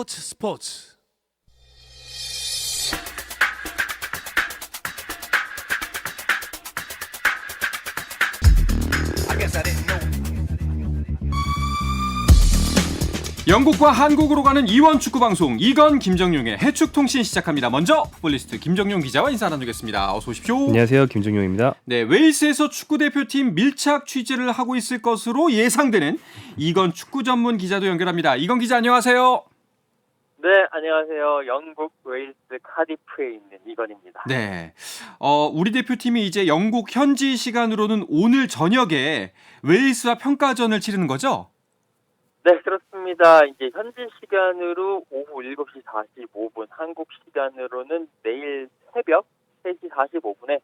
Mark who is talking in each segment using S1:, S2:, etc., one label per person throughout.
S1: 스포츠. 영국과 한국으로 가는 이원 축구 방송 이건 김정용의 해축 통신 시작합니다. 먼저 풋볼리스트 김정용 기자와 인사 나누겠습니다. 어서 오십시오.
S2: 안녕하세요, 김정용입니다.
S1: 네, 웨일스에서 축구 대표팀 밀착 취재를 하고 있을 것으로 예상되는 이건 축구 전문 기자도 연결합니다. 이건 기자 안녕하세요.
S3: 네, 안녕하세요. 영국 웨일스 카디프에 있는 이건입니다.
S1: 네, 우리 대표팀이 이제 영국 현지 시간으로는 오늘 저녁에 웨일스와 평가전을 치르는 거죠?
S3: 네, 그렇습니다. 이제 현지 시간으로 오후 7시 45분, 한국 시간으로는 내일 새벽 3시 45분에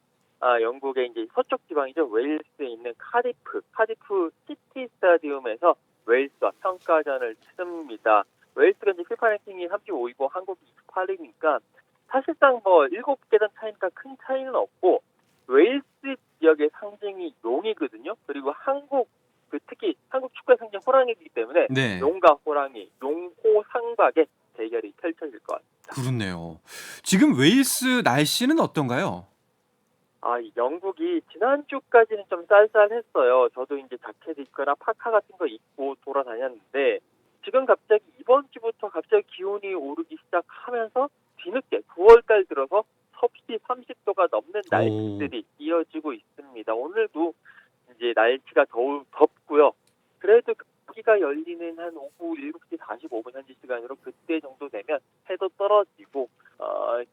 S3: 영국의 이제 서쪽 지방이죠. 웨일스에 있는 카디프 시티 스타디움에서 웨일스와 평가전을 치릅니다. 웨일스가 이제 피파 랭킹이 35위고 한국이 28위니까 사실상 뭐 7계단 차이니까 큰 차이는 없고 웨일스 지역의 상징이 용이거든요. 그리고 특히 한국 축구의 상징 호랑이이기 때문에
S1: 네.
S3: 용과 호랑이, 용호상박의 대결이 펼쳐질 것 같습니다.
S1: 그렇네요. 지금 웨일스 날씨는 어떤가요?
S3: 이 영국이 지난주까지는 좀 쌀쌀했어요. 저도 이제 자켓 입거나 파카 같은 거 입고 돌아다녔는데 지금 갑자기 이번 주부터 갑자기 기온이 오르기 시작하면서 뒤늦게 9월달 들어서 섭씨 30도가 넘는 날씨들이 이어지고 있습니다. 오늘도 이제 날씨가 덥고요. 그래도 경기가 열리는 한 오후 7시 45분 현지 시간으로 그때 정도 되면 해도 떨어지고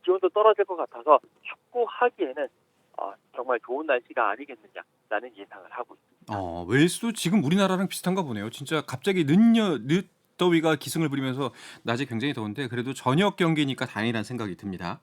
S3: 기온도 떨어질 것 같아서 축구하기에는 정말 좋은 날씨가 아니겠느냐라는 예상을 하고 있습니다.
S1: 웨일스도 지금 우리나라랑 비슷한가 보네요. 진짜 갑자기 늦더위가 기승을 부리면서 낮에 굉장히 더운데 그래도 저녁 경기니까 다행이라는 생각이 듭니다.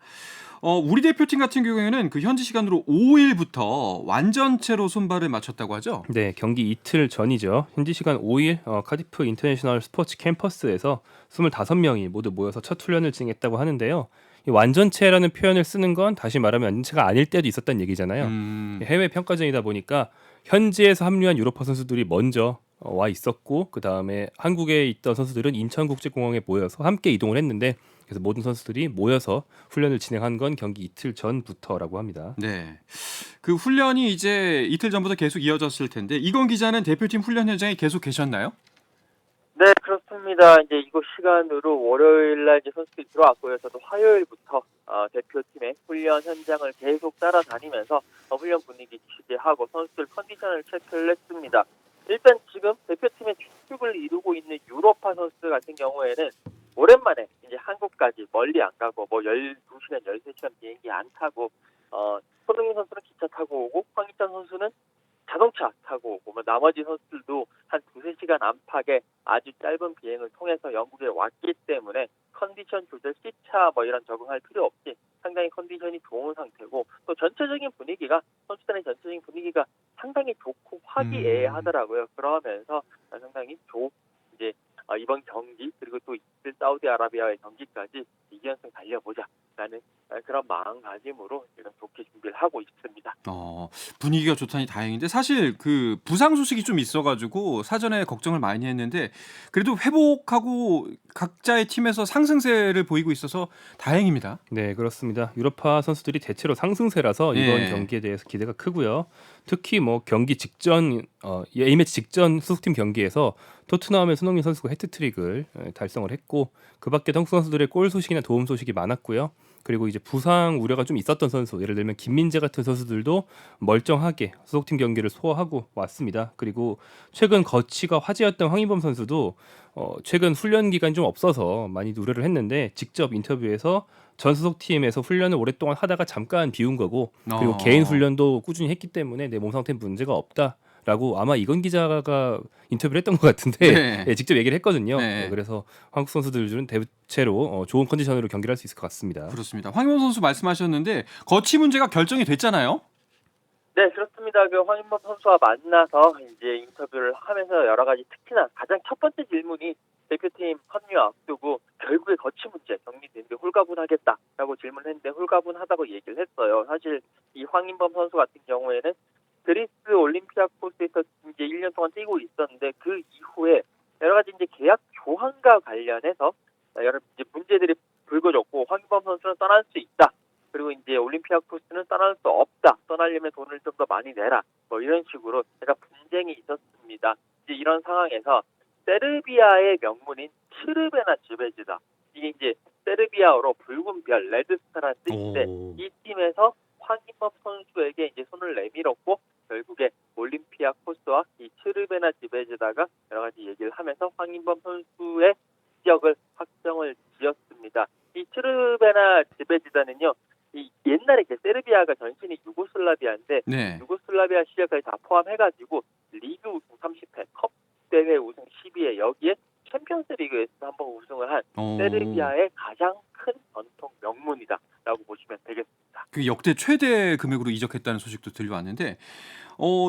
S1: 우리 대표팀 같은 경우에는 그 현지 시간으로 5일부터 완전체로 손발을 맞췄다고 하죠?
S2: 네, 경기 이틀 전이죠. 현지 시간 5일 카디프 인터내셔널 스포츠 캠퍼스에서 25명이 모두 모여서 첫 훈련을 진행했다고 하는데요. 이 완전체라는 표현을 쓰는 건 다시 말하면 완전체가 아닐 때도 있었다는 얘기잖아요. 해외 평가전이다 보니까 현지에서 합류한 유로파 선수들이 먼저 와 있었고 그 다음에 한국에 있던 선수들은 인천국제공항에 모여서 함께 이동을 했는데 그래서 모든 선수들이 모여서 훈련을 진행한 건 경기 이틀 전부터라고 합니다.
S1: 네. 그 훈련이 이제 이틀 전부터 계속 이어졌을 텐데 이건 기자는 대표팀 훈련 현장에 계속 계셨나요?
S3: 네, 그렇습니다. 이제 이곳 시간으로 월요일날 이제 선수들이 들어왔고요. 저도 화요일부터 대표팀의 훈련 현장을 계속 따라다니면서 훈련 분위기 취재하고 선수들 컨디션을 체크를 했습니다. 일단 지금 대표팀의 주축을 이루고 있는 유로파 선수들 같은 경우에는 오랜만에 이제 한국까지 멀리 안 가고 12시간, 13시간 비행기 안 타고 손흥민 선수는 기차 타고 오고 황희찬 선수는 자동차 타고 오고 나머지 선수들도 한 2-3시간 안팎의 아주 짧은 비행을 통해서 영국에 왔기 때문에 컨디션 조절, 시차 이런 적응할 필요 없이 상당히 컨디션이 좋은 상태고 또 선수단의 전체적인 분위기가 상당히 좋고 화기애애하더라고요. 그러면서 상당히 이제 이번 경기 그리고 또 이틀 사우디아라비아의 경기까지 이연승 달려보자라는 그런 마음가짐으로 지금 좋게 준비를 하고 있습니다.
S1: 분위기가 좋다니 다행인데 사실 그 부상 소식이 좀 있어가지고 사전에 걱정을 많이 했는데 그래도 회복하고 각자의 팀에서 상승세를 보이고 있어서 다행입니다.
S2: 네, 그렇습니다. 유로파 선수들이 대체로 상승세라서 이번
S1: 예.
S2: 경기에 대해서 기대가 크고요. 특히 경기 직전 A매치 직전 소속팀 경기에서 토트넘의 손흥민 선수가 해트트릭을 달성을 했고 그밖에 한국 선수들의 골 소식이나 도움 소식이 많았고요. 그리고 이제 부상 우려가 좀 있었던 선수, 예를 들면 김민재 같은 선수들도 멀쩡하게 소속팀 경기를 소화하고 왔습니다. 그리고 최근 거치가 화제였던 황인범 선수도 최근 훈련 기간이 좀 없어서 많이 우려를 했는데 직접 인터뷰에서 전 소속팀에서 훈련을 오랫동안 하다가 잠깐 비운 거고 그리고 개인 훈련도 꾸준히 했기 때문에 내 몸 상태에 문제가 없다라고 아마 이건 기자가 인터뷰를 했던 것 같은데
S1: 네.
S2: 네, 직접 얘기를 했거든요.
S1: 네.
S2: 그래서 한국 선수들은 대체로 좋은 컨디션으로 경기를 할 수 있을 것 같습니다.
S1: 그렇습니다. 황희범 선수 말씀하셨는데 거치 문제가 결정이 됐잖아요.
S3: 네, 그렇습니다. 그 황인범 선수와 만나서 이제 인터뷰를 하면서 여러 가지 특히나 가장 첫 번째 질문이 대표팀 합류 앞두고 결국에 거치 문제 정리되는데 홀가분하겠다라고 질문을 했는데 홀가분하다고 얘기를 했어요. 사실 이 황인범 선수 같은 경우에는 그리스 올림피아코스에서 이제 1년 동안 뛰고 있었는데 그 이후에 여러 가지 이제 계약 조항과 관련해서 여러 이제 문제들이 불거졌고 황인범 선수는 떠날 수 있다. 그리고 이제 올림피아코스는 떠날 수 없다. 떠나려면 돈을 좀 더 많이 내라. 뭐 이런 식으로 제가 분쟁이 있었습니다. 이제 이런 상황에서 세르비아의 명문인 츠르베나 지베즈다. 이게 이제 세르비아어로 붉은 별, 레드스타라는 뜻인데 이 팀에서 황인범 선수에게 이제 손을 내밀었고 결국에 올림피아코스와 이 츠르베나 지베즈다가 여러 가지 얘기를 하면서 황인범 선수의 지적을 확정을 지었습니다. 이 츠르베나 지베즈다는요. 이 옛날에 세르비아가 전신이 유고슬라비아인데
S1: 네.
S3: 유고슬라비아 시절까지 다 포함해가지고 리그 우승 30회, 컵 대회 우승 12회 여기에 챔피언스 리그에서 한번 우승을 한 세르비아의 가장 큰 전통 명문이다라고 보시면 되겠습니다.
S1: 그 역대 최대 금액으로 이적했다는 소식도 들려왔는데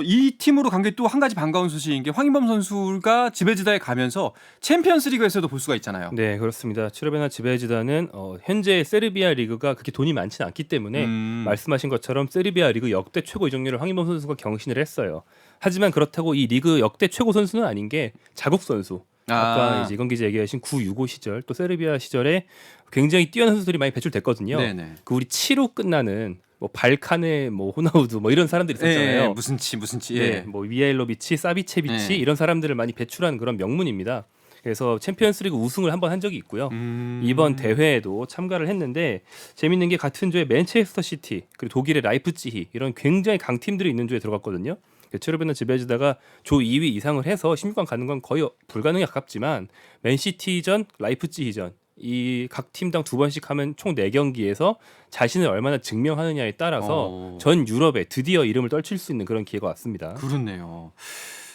S1: 이 팀으로 간 게 또 한 가지 반가운 소식인 게 황인범 선수가 지베지다에 가면서 챔피언스리그에서도 볼 수가 있잖아요.
S2: 네, 그렇습니다. 츠르베나 지베지다는 현재 세르비아 리그가 그렇게 돈이 많지는 않기 때문에 말씀하신 것처럼 세르비아 리그 역대 최고 이적률을 황인범 선수가 경신을 했어요. 하지만 그렇다고 이 리그 역대 최고 선수는 아닌 게 자국 선수. 아까 이제 이건 기자 얘기하신 965 시절 또 세르비아 시절에 굉장히 뛰어난 선수들이 많이 배출됐거든요.
S1: 네네.
S2: 그 우리 치로 끝나는 뭐 발카네, 뭐 호나우두 뭐 이런 사람들이 있었잖아요.
S1: 네, 무슨 치.
S2: 네,
S1: 예.
S2: 뭐 위아일로비치, 사비체비치
S1: 네.
S2: 이런 사람들을 많이 배출한 그런 명문입니다. 그래서 챔피언스리그 우승을 한번 한 적이 있고요. 이번 대회에도 참가를 했는데 재밌는 게 같은 조에 맨체스터 시티 그리고 독일의 라이프치히 이런 굉장히 강팀들이 있는 조에 들어갔거든요. 츠르베나 지베즈다가 조 2위 이상을 해서 16강 가는 건 거의 불가능에 가깝지만 맨시티전, 라이프치히전 이 각 팀당 2번씩 하면 총 4경기에서 자신을 얼마나 증명하느냐에 따라서 전 유럽에 드디어 이름을 떨칠 수 있는 그런 기회가 왔습니다.
S1: 그렇네요.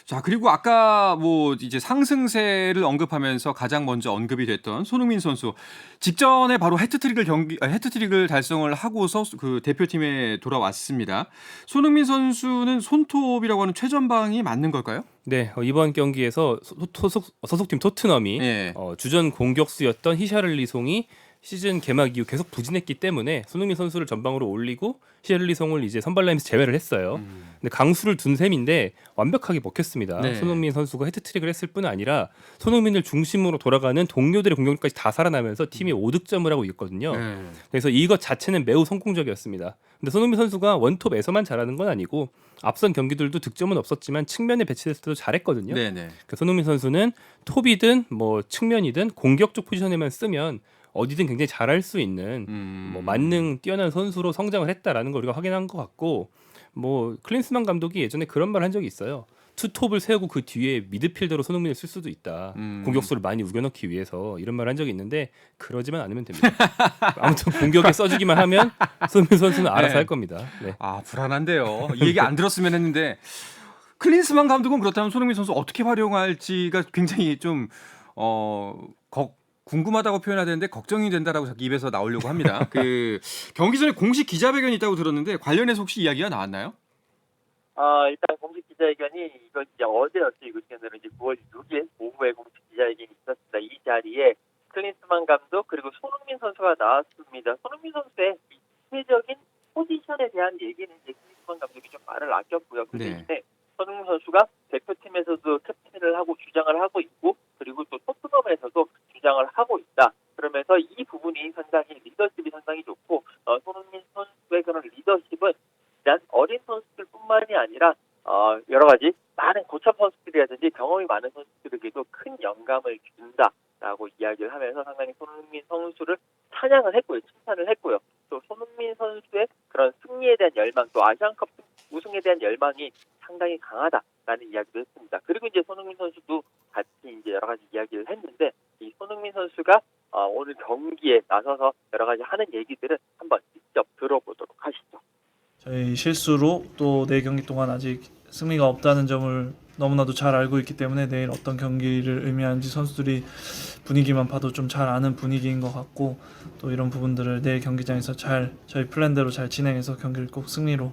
S1: 자, 그리고 아까 뭐 이제 상승세를 언급하면서 가장 먼저 언급이 됐던 손흥민 선수 직전에 바로 해트트릭을 달성을 하고서 그 대표팀에 돌아왔습니다. 손흥민 선수는 손톱이라고 하는 최전방이 맞는 걸까요?
S2: 네, 이번 경기에서 소속팀 토트넘이
S1: 예.
S2: 주전 공격수였던 히샤를리송이 시즌 개막 이후 계속 부진했기 때문에 손흥민 선수를 전방으로 올리고 히샤를리송을 이제 선발 라인에서 제외를 했어요. 근데 강수를 둔 셈인데 완벽하게 먹혔습니다.
S1: 네.
S2: 손흥민 선수가 헤트트릭을 했을 뿐 아니라 손흥민을 중심으로 돌아가는 동료들의 공격까지 다 살아나면서 팀이 5득점을 하고 있거든요.
S1: 네.
S2: 그래서 이것 자체는 매우 성공적이었습니다. 근데 손흥민 선수가 원톱에서만 잘하는 건 아니고 앞선 경기들도 득점은 없었지만 측면에 배치됐을 때도 잘했거든요.
S1: 네네.
S2: 그러니까 손흥민 선수는 톱이든 뭐 측면이든 공격적 포지션에만 쓰면 어디든 굉장히 잘할 수 있는 뭐 만능 뛰어난 선수로 성장을 했다라는 걸 우리가 확인한 것 같고 뭐 클린스만 감독이 예전에 그런 말 한 적이 있어요. 투톱을 세우고 그 뒤에 미드필더로 손흥민을 쓸 수도 있다. 공격수를 많이 우겨넣기 위해서 이런 말 한 적이 있는데 그러지만 않으면 됩니다. 아무튼 공격에 써주기만 하면 손흥민 선수는 알아서
S1: 네.
S2: 할 겁니다. 네.
S1: 아, 불안한데요. 이 얘기 안 들었으면 했는데 클린스만 감독은 그렇다면 손흥민 선수 어떻게 활용할지가 굉장히 좀 궁금하다고 표현해야 되는데 걱정이 된다라고 자기 입에서 나오려고 합니다. 그 경기 전에 공식 기자회견이 있다고 들었는데 관련해서 혹시 이야기가 나왔나요?
S3: 일단 공식 기자회견이 이건 이제 어제였죠. 이 시간으로 이제 9월 6일 오후에 공식 기자회견이 있었습니다. 이 자리에 클린스만 감독 그리고 손흥민 선수가 나왔습니다. 손흥민 선수의 구체적인 포지션에 대한 얘기는 이제 클린스만 감독이 좀 말을 아꼈고요. 그
S1: 네.
S3: 대신에 손흥민 선수가 대표팀에서도 캡틴을 하고 주장을 하고 있고 그리고 또 토트넘에서도 주장을 하고 있다. 그러면서 이 부분이 상당히 리더십이 상당히 좋고 손흥민 선수의 그런 리더십은 일단 어린 선수들뿐만이 아니라 여러 가지 많은 고참 선수들이라든지 경험이 많은 선수들에게도 큰 영감을 준다라고 이야기를 하면서 상당히 손흥민 선수를 찬양을 했고요. 칭찬을 했고요. 또 손흥민 선수의 그런 승리에 대한 열망 또 아시안컵 우승에 대한 열망이 상당히 강하다라는 이야기도 했습니다. 그리고 이제 손흥민 선수도 같이 이제 여러 가지 이야기를 했는데 이 손흥민 선수가 오늘 경기에 나서서 여러 가지 하는 얘기들을 한번 직접 들어보도록 하시죠.
S4: 저희 실수로 또 4경기 동안 아직 승리가 없다는 점을 너무나도 잘 알고 있기 때문에 내일 어떤 경기를 의미하는지 선수들이 분위기만 봐도 좀 잘 아는 분위기인 것 같고 또 이런 부분들을 내일 경기장에서 잘 저희 플랜대로 잘 진행해서 경기를 꼭 승리로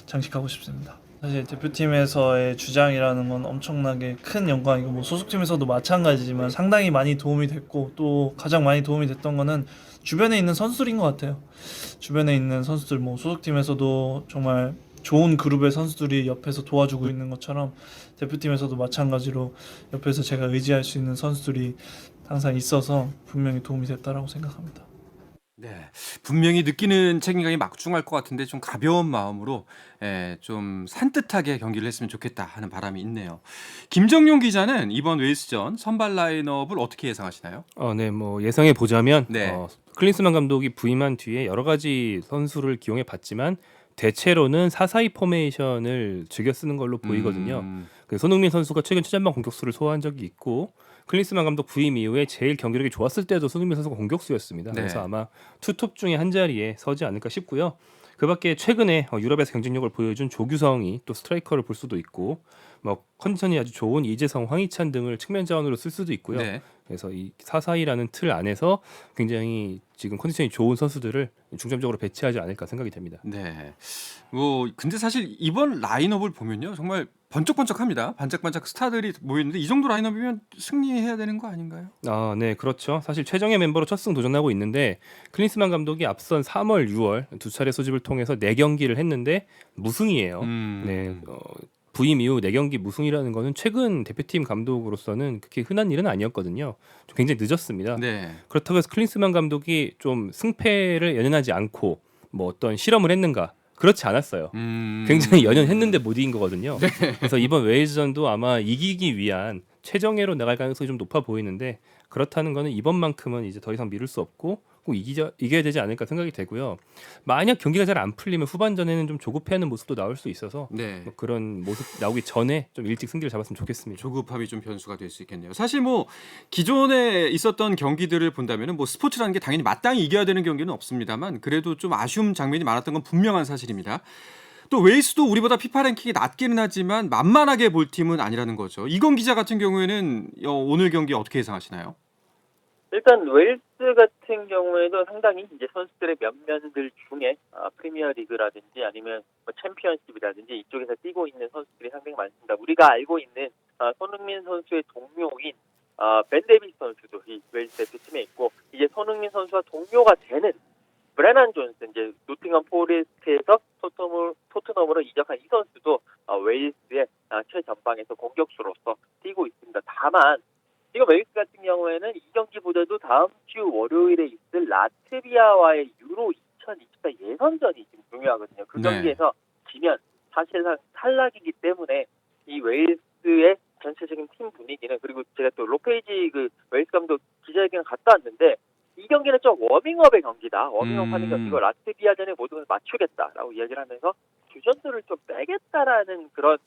S4: 장식하고 싶습니다. 사실 대표팀에서의 주장이라는 건 엄청나게 큰 영광이고 뭐 소속팀에서도 마찬가지지만 상당히 많이 도움이 됐고 또 가장 많이 도움이 됐던 거는 주변에 있는 선수들인 것 같아요. 주변에 있는 선수들 뭐 소속팀에서도 정말 좋은 그룹의 선수들이 옆에서 도와주고 있는 것처럼 대표팀에서도 마찬가지로 옆에서 제가 의지할 수 있는 선수들이 항상 있어서 분명히 도움이 됐다라고 생각합니다.
S1: 네, 분명히 느끼는 책임감이 막중할 것 같은데 좀 가벼운 마음으로 좀 산뜻하게 경기를 했으면 좋겠다 하는 바람이 있네요. 김정용 기자는 이번 웨일스전 선발 라인업을 어떻게 예상하시나요?
S2: 네, 뭐 예상해 보자면
S1: 네.
S2: 클린스만 감독이 부임한 뒤에 여러 가지 선수를 기용해 봤지만 대체로는 4-4-2 포메이션을 즐겨 쓰는 걸로 보이거든요. 그 손흥민 선수가 최근 최전방 공격수를 소화한 적이 있고 클린스만 감독 부임 이후에 제일 경기력이 좋았을 때도 손흥민 선수가 공격수였습니다.
S1: 네.
S2: 그래서 아마 투톱 중에 한 자리에 서지 않을까 싶고요. 그밖에 최근에 유럽에서 경쟁력을 보여준 조규성이 또 스트라이커를 볼 수도 있고 뭐 컨디션이 아주 좋은 이재성, 황희찬 등을 측면 자원으로 쓸 수도 있고요.
S1: 네.
S2: 그래서 이 4-4-2라는 틀 안에서 굉장히 지금 컨디션이 좋은 선수들을 중점적으로 배치하지 않을까 생각이 됩니다.
S1: 네. 뭐 근데 사실 이번 라인업을 보면요. 정말 번쩍번쩍합니다. 반짝반짝 스타들이 모였는데 이 정도 라인업이면 승리해야 되는 거 아닌가요?
S2: 네, 그렇죠. 사실 최정예 멤버로 첫 승 도전하고 있는데 클린스만 감독이 앞선 3월, 6월 두 차례 소집을 통해서 4경기를 했는데 무승이에요. 네, 부임 이후 4경기 무승이라는 거는 최근 대표팀 감독으로서는 그렇게 흔한 일은 아니었거든요. 좀 굉장히 늦었습니다.
S1: 네.
S2: 그렇다고 해서 클린스만 감독이 좀 승패를 연연하지 않고 뭐 어떤 실험을 했는가? 그렇지 않았어요. 굉장히 연연했는데 못 이긴 거거든요. 그래서 이번 웨일즈전도 아마 이기기 위한 최정예로 나갈 가능성이 좀 높아 보이는데 그렇다는 거는 이번만큼은 이제 더 이상 미룰 수 없고 꼭 이겨야 되지 않을까 생각이 되고요. 만약 경기가 잘 안 풀리면 후반전에는 좀 조급해하는 모습도 나올 수 있어서
S1: 네.
S2: 뭐 그런 모습 나오기 전에 좀 일찍 승기를 잡았으면 좋겠습니다.
S1: 조급함이 좀 변수가 될 수 있겠네요. 사실 뭐 기존에 있었던 경기들을 본다면은 뭐 스포츠라는 게 당연히 마땅히 이겨야 되는 경기는 없습니다만 그래도 좀 아쉬운 장면이 많았던 건 분명한 사실입니다. 또 웨일스도 우리보다 피파 랭킹이 낮기는 하지만 만만하게 볼 팀은 아니라는 거죠. 이건 기자 같은 경우에는 오늘 경기 어떻게 예상하시나요?
S3: 일단 웨일스 같은 경우에도 상당히 이제 선수들의 면면들 중에 프리미어리그라든지 아니면 뭐 챔피언십이라든지 이쪽에서 뛰고 있는 선수들이 상당히 많습니다. 우리가 알고 있는 손흥민 선수의 동료인 벤 데이비스 선수도 이 웨일스 대표팀에 있고 이제 손흥민 선수와 동료가 되는 브레난 존슨 이제 노팅엄 포레스트에서 토트넘으로 이적한 이 선수도 웨일스의 최전방에서 공격수로서 뛰고 있습니다. 다만 지금 웨일스 같은 경우에는 이 경기보다도 다음 주 월요일에 있을 라트비아와의 유로 2024 예선전이 지금 중요하거든요. 그
S1: 네.
S3: 경기에서 지면 사실상 탈락이기 때문에 이 웨일스의 전체적인 팀 분위기는 그리고 제가 또 로페이지 그 웨일스 감독 기자회견 갔다 왔는데 이 경기는 좀 워밍업의 경기다. 워밍업 하는 경기고 라트비아전에 모든 걸 맞추겠다라고 이야기를 하면서 주전들을 좀 빼겠다라는 그런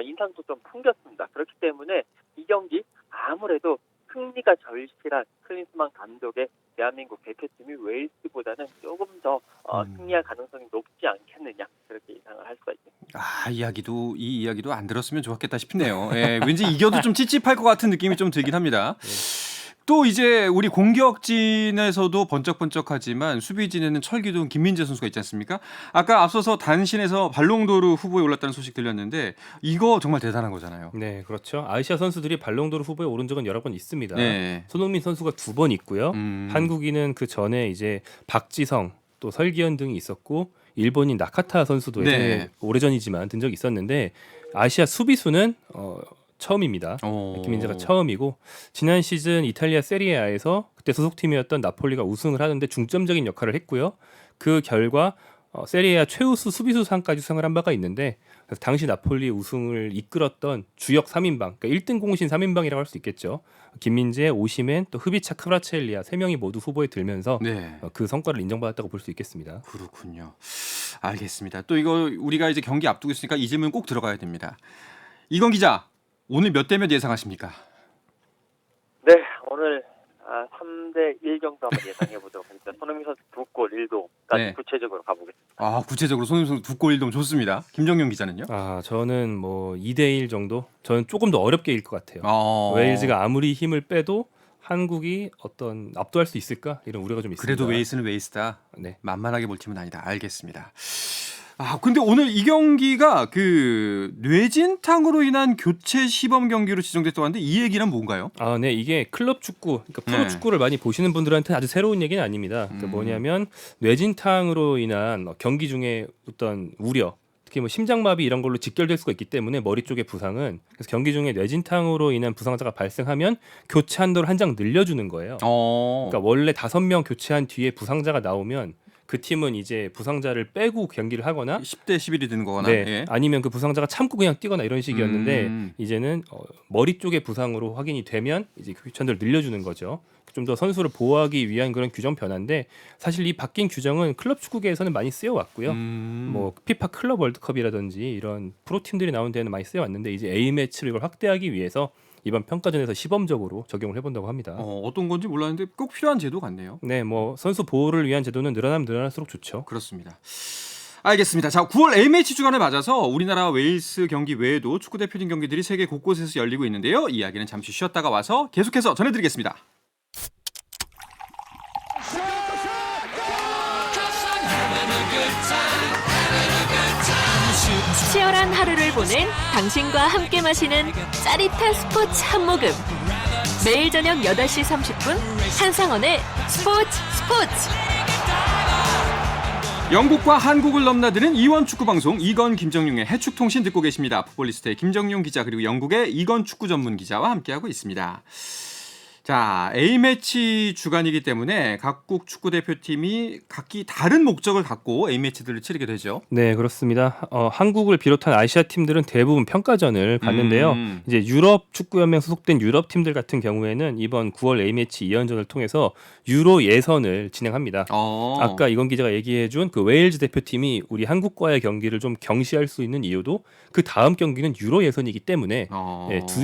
S3: 인상도 좀 풍겼습니다. 그렇기 때문에 이 경기 아무래도 승리가 절실한 클린스만 감독의 대한민국 대표팀이 웨일스보다는 조금 더 승리할 가능성이 높지 않겠느냐 그렇게 예상을 할 수가 있습니다.
S1: 이 이야기도 안 들었으면 좋았겠다 싶네요. 예, 왠지 이겨도 좀 찝찝할 것 같은 느낌이 좀 들긴 합니다. 또 이제 우리 공격진에서도 번쩍번쩍하지만 수비진에는 철기둥 김민재 선수가 있지 않습니까? 아까 앞서서 단신에서 발롱도르 후보에 올랐다는 소식 들렸는데 이거 정말 대단한 거잖아요.
S2: 네, 그렇죠. 아시아 선수들이 발롱도르 후보에 오른 적은 여러 번 있습니다.
S1: 네.
S2: 손흥민 선수가 2번 있고요. 한국인은 그 전에 이제 박지성 또 설기현 등이 있었고 일본인 나카타 선수도 예전에
S1: 네.
S2: 오래전이지만 든 적이 있었는데 아시아 수비수는 처음입니다. 김민재가 처음이고 지난 시즌 이탈리아 세리에A에서 그때 소속팀이었던 나폴리가 우승을 하는데 중점적인 역할을 했고요. 그 결과 세리에A 최우수 수비수상까지 수상을 한 바가 있는데 그래서 당시 나폴리 우승을 이끌었던 주역 3인방, 그러니까 1등 공신 3인방이라고 할 수 있겠죠. 김민재, 오시멘, 또 흐비차 크브라첼리아 3명이 모두 후보에 들면서
S1: 네.
S2: 그 성과를 인정받았다고 볼 수 있겠습니다.
S1: 그렇군요. 알겠습니다. 또 이거 우리가 이제 경기 앞두고 있으니까 이 질문 꼭 들어가야 됩니다. 이건 기자, 오늘 몇 대 몇 예상하십니까?
S3: 네, 오늘 3대1 정도 한번 예상해 보도록 하겠습니다. 손흥민 선수 2골 1도까지
S1: 네.
S3: 구체적으로 가보겠습니다.
S1: 구체적으로 손흥민 선수 2골 1돔 좋습니다. 김정용 기자는요?
S2: 저는 뭐 2대1 정도? 저는 조금 더 어렵게 이길 것 같아요. 웨일즈가 아무리 힘을 빼도 한국이 어떤 압도할 수 있을까? 이런 우려가 좀 있습니다.
S1: 그래도 웨일스는 웨일스다.
S2: 네.
S1: 만만하게 볼 팀은 아니다. 알겠습니다. 근데 오늘 이 경기가 그 뇌진탕으로 인한 교체 시범 경기로 지정됐다고 하는데 이 얘기는 뭔가요?
S2: 네, 이게 클럽 축구, 그러니까 프로
S1: 네.
S2: 축구를 많이 보시는 분들한테는 아주 새로운 얘기는 아닙니다. 뭐냐면 뇌진탕으로 인한 경기 중에 어떤 우려, 특히 뭐 심장마비 이런 걸로 직결될 수가 있기 때문에 머리 쪽의 부상은 그래서 경기 중에 뇌진탕으로 인한 부상자가 발생하면 교체 한도를 한 장 늘려주는 거예요. 그러니까 원래 5명 교체한 뒤에 부상자가 나오면 그 팀은 이제 부상자를 빼고 경기를 하거나
S1: 10대 11이 되는 거거나
S2: 네,
S1: 예.
S2: 아니면 그 부상자가 참고 그냥 뛰거나 이런 식이었는데 이제는 머리 쪽의 부상으로 확인이 되면 이제 교체 한도를 늘려주는 거죠. 좀 더 선수를 보호하기 위한 그런 규정 변화인데 사실 이 바뀐 규정은 클럽 축구계에서는 많이 쓰여왔고요. 뭐 피파 클럽 월드컵이라든지 이런 프로팀들이 나온 데는 많이 쓰여왔는데 이제 A매치를 이걸 확대하기 위해서 이번 평가전에서 시범적으로 적용을 해본다고 합니다.
S1: 어떤 건지 몰랐는데 꼭 필요한 제도 같네요.
S2: 네, 뭐 선수 보호를 위한 제도는 늘어나면 늘어날수록 좋죠.
S1: 그렇습니다. 알겠습니다. 자, 9월 A매치 주간을 맞아서 우리나라 웨일스 경기 외에도 축구 대표팀 경기들이 세계 곳곳에서 열리고 있는데요. 이야기는 잠시 쉬었다가 와서 계속해서 전해드리겠습니다.
S5: 치열한 하루를 보낸 당신과 함께 마시는 짜릿한 스포츠 한 모금. 매일 저녁 8시 30분 한상원의 스포츠.
S1: 영국과 한국을 넘나드는 이원 축구 방송 이건 김정용의 해축통신 듣고 계십니다. 풋볼리스트의 김정용 기자 그리고 영국의 이건 축구 전문 기자와 함께하고 있습니다. 자, A매치 주간이기 때문에 각국 축구 대표팀이 각기 다른 목적을 갖고 A매치들을 치르게 되죠.
S2: 네, 그렇습니다. 한국을 비롯한 아시아 팀들은 대부분 평가전을 갖는데요. 이제 유럽 축구연맹 소속된 유럽 팀들 같은 경우에는 이번 9월 A매치 2연전을 통해서 유로 예선을 진행합니다. 아까 이건 기자가 얘기해준 그 웨일즈 대표팀이 우리 한국과의 경기를 좀 경시할 수 있는 이유도 그 다음 경기는 유로 예선이기 때문에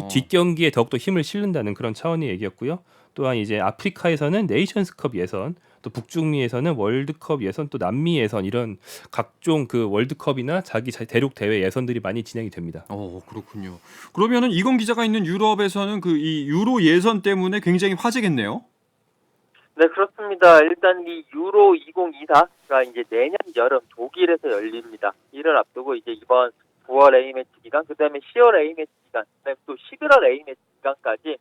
S2: 뒷경기에 더욱더 힘을 실는다는 그런 차원의 얘기였고요. 또한 이제 아프리카에서는 네이션스컵 예선, 또 북중미에서는 월드컵 예선, 또 남미 예선 이런 각종 그 월드컵이나 자기 대륙 대회 예선들이 많이 진행이 됩니다.
S1: 그렇군요. 그러면은 이건 기자가 있는 유럽에서는 그 이 유로 예선 때문에 굉장히 화제겠네요.
S3: 네, 그렇습니다. 일단 이 유로 2024가 이제 내년 여름 독일에서 열립니다. 이를 앞두고 이제 이번 9월 A매치 기간, 그다음에 10월 A매치 기간, 그다음에 또 11월 A매치 기간까지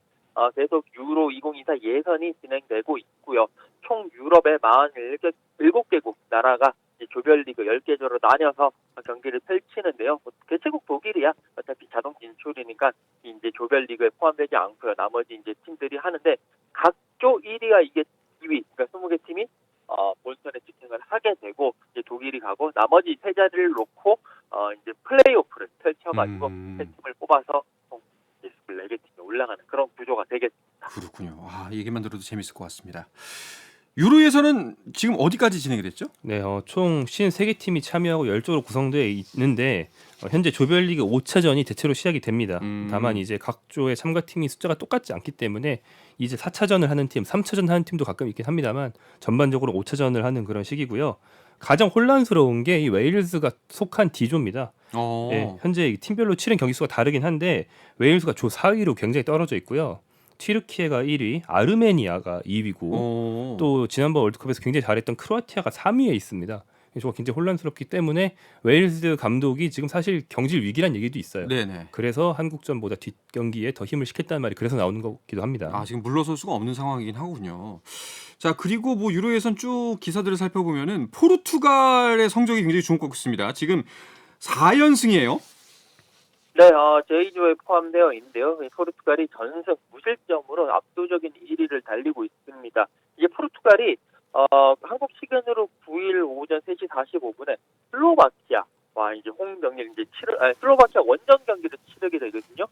S3: 계속 유로 2024 예선이 진행되고 있고요. 총 유럽의 47개국 나라가 이제 조별리그 10개조로 나뉘어서 경기를 펼치는데요. 개최국 독일이야 어차피 자동 진출이니까 이제 조별리그에 포함되지 않고요. 나머지 이제 팀들이 하는데 각 조 1위와 이게 2위, 그러니까 20개 팀이 본선에 직행을 하게 되고 이제 독일이 가고 나머지 세 자리를 놓고 이제 플레이오프를 펼쳐가지고 세 팀을 뽑아서 총 24개 팀이 올라가는 그런 구조가 되겠습니다.
S1: 그렇군요. 얘기만 들어도 재밌을 것 같습니다. 유로에서는 지금 어디까지 진행이 됐죠?
S2: 네, 총 53개 팀이 참여하고 10조로 구성되어 있는데 현재 조별리그 5차전이 대체로 시작이 됩니다. 다만 이제 각 조의 참가팀이 숫자가 똑같지 않기 때문에 이제 4차전을 하는 팀, 3차전 하는 팀도 가끔 있긴 합니다만 전반적으로 5차전을 하는 그런 시기고요. 가장 혼란스러운 게 이 웨일즈가 속한 D조입니다. 네, 현재 팀별로 치른 경기 수가 다르긴 한데 웨일즈가 조 4위로 굉장히 떨어져 있고요. 튀르키예가 1위, 아르메니아가 2위고 또 지난번 월드컵에서 굉장히 잘했던 크로아티아가 3위에 있습니다. 저거 굉장히 혼란스럽기 때문에 웨일즈 감독이 지금 사실 경질 위기란 얘기도 있어요.
S1: 네네.
S2: 그래서 한국전보다 뒷경기에 더 힘을 실겠다는 말이 그래서 나오는 거기도 합니다.
S1: 지금 물러설 수가 없는 상황이긴 하군요. 자, 그리고 뭐 유로 예선 쭉 기사들을 살펴보면은 포르투갈의 성적이 굉장히 좋은 것 같습니다. 지금 4연승이에요.
S3: 네, 제2조에 포함되어 있는데요. 포르투갈이 전승 무실점으로 압도적인 1위를 달리고 있습니다. 이제 포르투갈이 한국 시간으로 9일 오전 3시 45분에 슬로바키아와 이제 홈 경기를 이제 슬로바키아 원정 경기를 치르게 되거든요.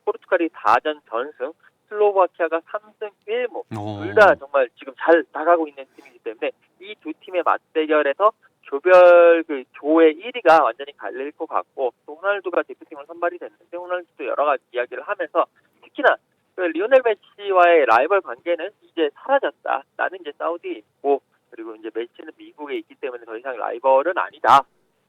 S3: 포르투갈이 4전 전승, 슬로바키아가 3승 1무. 둘 다 정말 지금 잘 나가고 있는 팀이기 때문에 이 두 팀의 맞대결에서 조별 그 조의 1위가 완전히 갈릴 것 같고 또 호날두가 대표팀을 선발이 됐는데 호날두도 여러 가지 이야기를 하면서 특히나 그 리오넬 메시와의 라이벌 관계는 이제 사라졌다. 나는 이제 사우디에 있고 그리고 이제 메시는 미국에 있기 때문에 더 이상 라이벌은 아니다.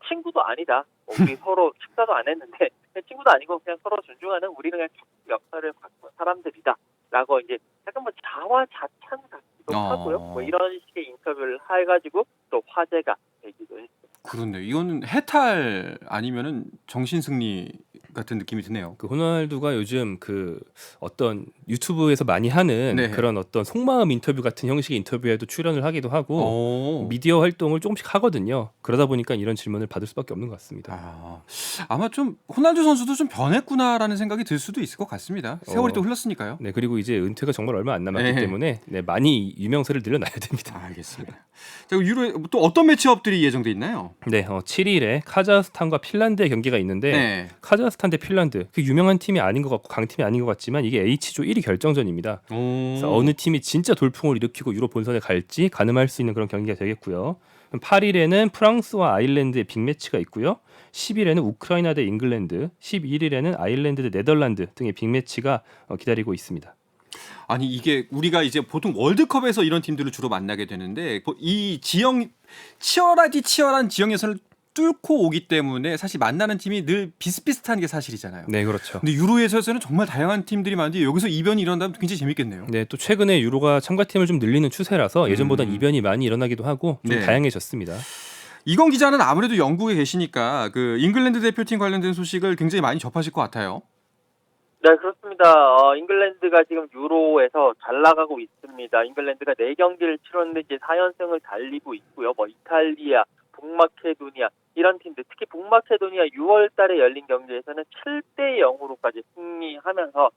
S3: 친구도 아니다. 우리 서로 식사도 안 했는데 친구도 아니고 그냥 서로 존중하는 우리는 그냥 역사를 바꾼 사람들이다. 라고 이제 약간 뭐 자화자찬 같기도 하고요. 뭐 이런 식의 인터뷰를 해가지고 또 화제가 되기도 했습니다.
S1: 그런데 이거는 해탈 아니면은 정신승리 같은 느낌이 드네요.
S2: 그 호날두가 요즘 그 어떤 유튜브에서 많이 하는
S1: 네.
S2: 그런 어떤 속마음 인터뷰 같은 형식의 인터뷰에도 출연을 하기도 하고
S1: 오.
S2: 미디어 활동을 조금씩 하거든요. 그러다 보니까 이런 질문을 받을 수밖에 없는 것 같습니다.
S1: 아마 좀 호날두 선수도 좀 변했구나라는 생각이 들 수도 있을 것 같습니다. 세월이 또 흘렀으니까요.
S2: 네, 그리고 이제 은퇴가 정말 얼마 안 남았기
S1: 네.
S2: 때문에 네, 많이 유명세를 늘려놔야 됩니다.
S1: 알겠습니다. 자, 유로에 또 어떤 매치업들이 예정돼 있나요?
S2: 네, 7일에 카자흐스탄과 핀란드의 경기가 있는데
S1: 네.
S2: 카자흐스탄 대 핀란드 그 유명한 팀이 아닌 것 같고 강팀이 아닌 것 같지만 이게 H조 1위 결정전입니다. 그래서 어느 팀이 진짜 돌풍을 일으키고 유로 본선에 갈지 가늠할 수 있는 그런 경기가 되겠고요. 8일에는 프랑스와 아일랜드의 빅매치가 있고요. 10일에는 우크라이나 대 잉글랜드, 11일에는 아일랜드 대 네덜란드 등의 빅매치가 기다리고 있습니다.
S1: 아니 이게 우리가 이제 보통 월드컵에서 이런 팀들을 주로 만나게 되는데 이 지형 치열한 지형 예선을 뚫고 오기 때문에 사실 만나는 팀이 늘 비슷비슷한 게 사실이잖아요.
S2: 네, 그렇죠.
S1: 근데 유로에서는 정말 다양한 팀들이 많은데 여기서 이변이 일어난다면 굉장히 재밌겠네요.
S2: 네, 또 최근에 유로가 참가팀을 좀 늘리는 추세라서 예전보다 이변이 많이 일어나기도 하고 좀
S1: 네.
S2: 다양해졌습니다.
S1: 이건 기자는 아무래도 영국에 계시니까 그 잉글랜드 대표팀 관련된 소식을 굉장히 많이 접하실 것 같아요.
S3: 네, 그렇습니다. 잉글랜드가 지금 유로에서 잘 나가고 있습니다. 잉글랜드가 4경기를 치렀는데 이제 4연승을 달리고 있고요. 이탈리아, 북마케도니아 이런 팀들, 특히 북마케도니아 6월 달에 열린 경기에서는 7대 0으로까지 승리하면서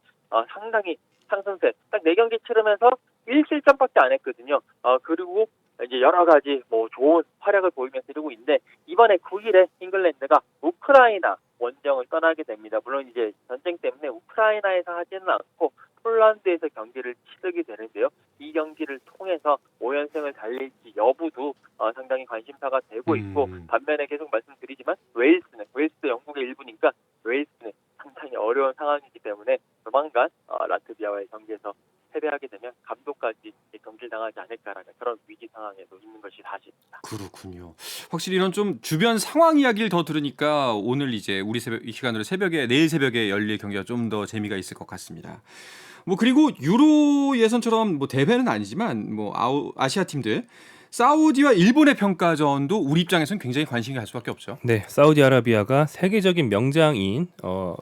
S3: 상당히 상승세. 딱 4경기 치르면서 1실점밖에 안 했거든요. 그리고 이제 여러 가지 좋은 활약을 보이면서 이러고 있는데 이번에 9일에 잉글랜드가 우크라이나 원정을 떠나게 됩니다. 물론 이제 전쟁 때문에 우크라이나에서 하지는 않고 폴란드에서 경기를 치르게 되는데요. 이 경기를 통해서 5연승을 달릴지 여부도 상당히 관심사가 되고 있고 반면에 계속 말씀드리지만 웨일스도 영국의 일부니까 웨일스는 상당히 어려운 상황이기 때문에 조만간 라트비아와의 경기에서 패배하게 되면 감독까지 경질당하지 않을까라는 그런 위기 상황에도 있는 것이 사실입니다.
S1: 그렇군요. 확실히 이런 좀 주변 상황 이야기를 더 들으니까 오늘 이제 우리 이 시간으로 내일 새벽에 열릴 경기가 좀 더 재미가 있을 것 같습니다. 그리고 유로 예선처럼 대회는 아니지만 아시아 팀들 사우디와 일본의 평가전도 우리 입장에서는 굉장히 관심이 갈 수밖에 없죠.
S2: 네, 사우디아라비아가 세계적인 명장인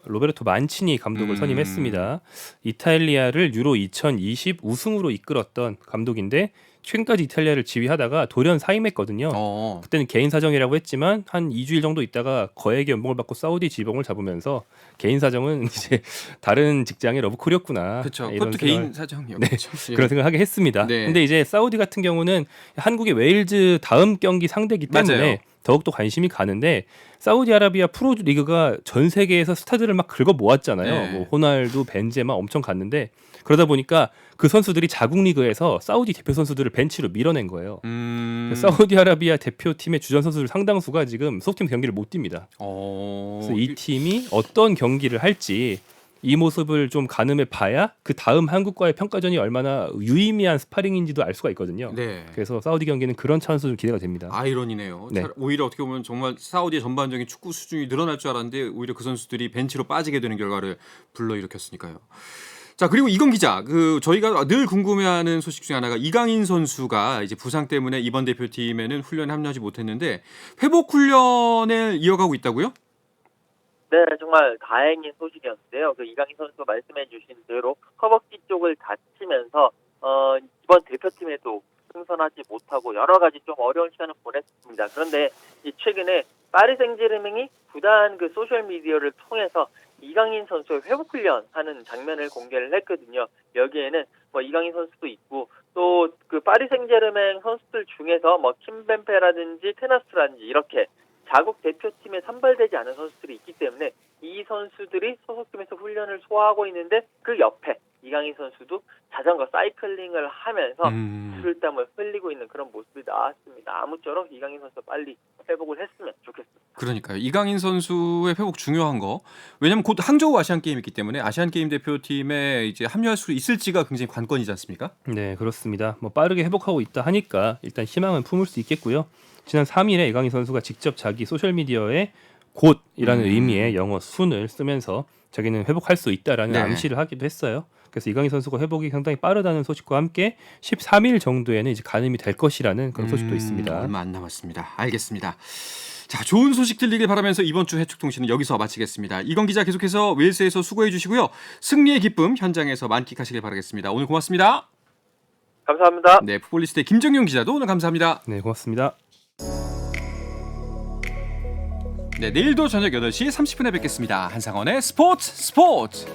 S2: 로베르토 만치니 감독을 선임했습니다. 이탈리아를 유로 2020 우승으로 이끌었던 감독인데 최근까지 이탈리아를 지휘하다가 돌연 사임했거든요. 그때는 개인 사정이라고 했지만 한 2주일 정도 있다가 거액의 연봉을 받고 사우디 지봉을 잡으면서 개인 사정은 이제 다른 직장의 러브콜이었구나.
S1: 그렇죠.
S2: 이런
S1: 그것도
S2: 생각을,
S1: 개인 사정이었죠.
S2: 네, 그런 생각을 하게 했습니다.
S1: 네.
S2: 근데 이제 사우디 같은 경우는 한국의 웨일즈 다음 경기 상대이기 때문에
S1: 맞아요.
S2: 더욱더 관심이 가는데 사우디아라비아 프로리그가 전 세계에서 스타들을 막 긁어 모았잖아요.
S1: 네.
S2: 호날두, 벤제마 엄청 갔는데 그러다 보니까 그 선수들이 자국 리그에서 사우디 대표 선수들을 벤치로 밀어낸 거예요. 사우디아라비아 대표팀의 주전 선수들 상당수가 지금 소속팀 경기를 못 뜁니다. 그래서 이 팀이 어떤 경기를 할지 이 모습을 좀 가늠해 봐야 그 다음 한국과의 평가전이 얼마나 유의미한 스파링인지도 알 수가 있거든요.
S1: 네.
S2: 그래서 사우디 경기는 그런 차원에서 좀 기대가 됩니다.
S1: 아이러니네요.
S2: 네.
S1: 오히려 어떻게 보면 정말 사우디의 전반적인 축구 수준이 늘어날 줄 알았는데 오히려 그 선수들이 벤치로 빠지게 되는 결과를 불러일으켰으니까요. 자, 그리고 이건 기자, 저희가 늘 궁금해하는 소식 중에 하나가 이강인 선수가 이제 부상 때문에 이번 대표팀에는 훈련에 합류하지 못했는데 회복 훈련을 이어가고 있다고요?
S3: 네, 정말 다행인 소식이었는데요. 이강인 선수가 말씀해주신 대로 허벅지 쪽을 다치면서 이번 대표팀에도 승선하지 못하고 여러 가지 좀 어려운 시간을 보냈습니다. 그런데 최근에 파리 생제르맹이 구단 소셜 미디어를 통해서 이강인 선수의 회복 훈련하는 장면을 공개를 했거든요. 여기에는 이강인 선수도 있고 또 파리 생제르맹 선수들 중에서 킴벤페라든지 테나스라든지 이렇게 자국 대표팀에 선발되지 않은 선수들이 있기 때문에 이 선수들이 소속팀에서 훈련을 소화하고 있는데 그 옆에 이강인 선수도 자전거 사이클링을 하면서 땀을 흘리고 있는 그런 모습이 나왔습니다. 아무쪼록 이강인 선수 빨리 회복을 했으면 좋겠습니다.
S1: 그러니까요. 이강인 선수의 회복 중요한 거. 왜냐하면 곧 항저우 아시안 게임이 있기 때문에 아시안 게임 대표팀에 이제 합류할 수 있을지가 굉장히 관건이지 않습니까?
S2: 네, 그렇습니다. 빠르게 회복하고 있다 하니까 일단 희망은 품을 수 있겠고요. 지난 3일에 이강인 선수가 직접 자기 소셜 미디어에 곧이라는 의미의 영어 순을 쓰면서 자기는 회복할 수 있다라는 암시를 하기도 했어요. 그래서 이강인 선수가 회복이 상당히 빠르다는 소식과 함께 13일 정도에는 이제 가늠이 될 것이라는 그런 소식도 있습니다.
S1: 얼마 안 남았습니다. 알겠습니다. 자, 좋은 소식 들리길 바라면서 이번 주 해축통신은 여기서 마치겠습니다. 이건 기자 계속해서 웨일스에서 수고해 주시고요. 승리의 기쁨 현장에서 만끽하시길 바라겠습니다. 오늘 고맙습니다.
S3: 감사합니다.
S1: 네, 풋볼리스트의 김정용 기자도 오늘 감사합니다.
S2: 네, 고맙습니다.
S1: 네, 내일도 저녁 8시 30분에 뵙겠습니다. 한상원의 스포츠.